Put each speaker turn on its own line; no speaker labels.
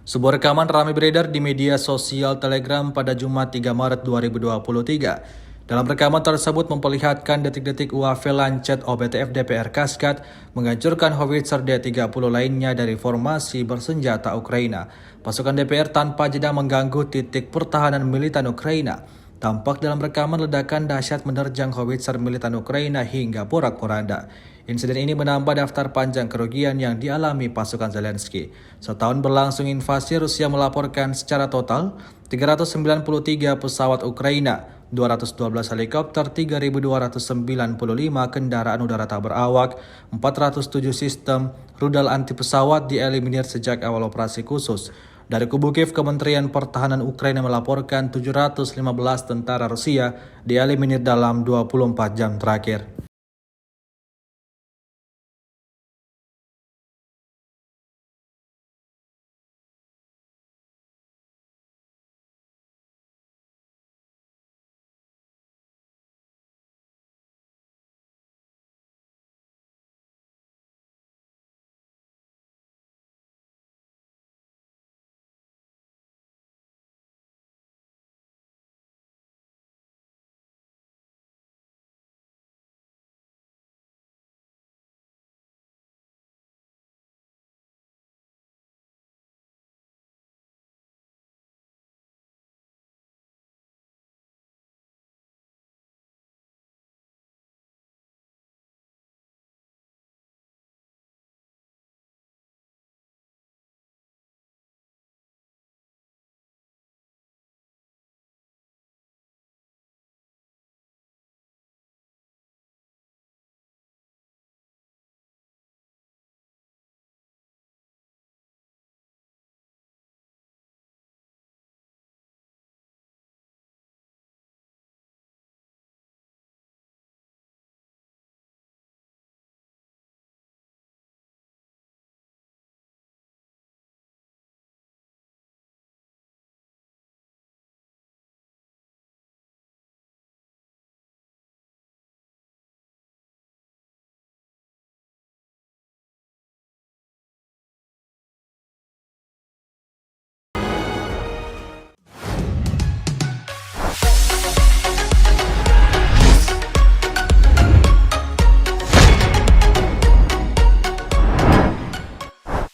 Sebuah rekaman ramai beredar di media sosial Telegram pada Jumat 3 Maret 2023. Dalam rekaman tersebut memperlihatkan detik-detik UAV Lancet OBTF DPR Kaskat menghancurkan howitzer D-30 lainnya dari formasi bersenjata Ukraina. Pasukan DPR tanpa jeda mengganggu titik pertahanan militan Ukraina. Tampak dalam rekaman ledakan dahsyat menerjang howitzer militan Ukraina hingga porak-poranda. Insiden ini menambah daftar panjang kerugian yang dialami pasukan Zelensky. Setahun berlangsung invasi, Rusia melaporkan secara total 393 pesawat Ukraina, 212 helikopter, 3.295 kendaraan udara tak berawak, 407 sistem rudal anti pesawat dieliminir sejak awal operasi khusus. Dari kubu Kiev, Kementerian Pertahanan Ukraina melaporkan 715 tentara Rusia dieliminir dalam 24 jam terakhir.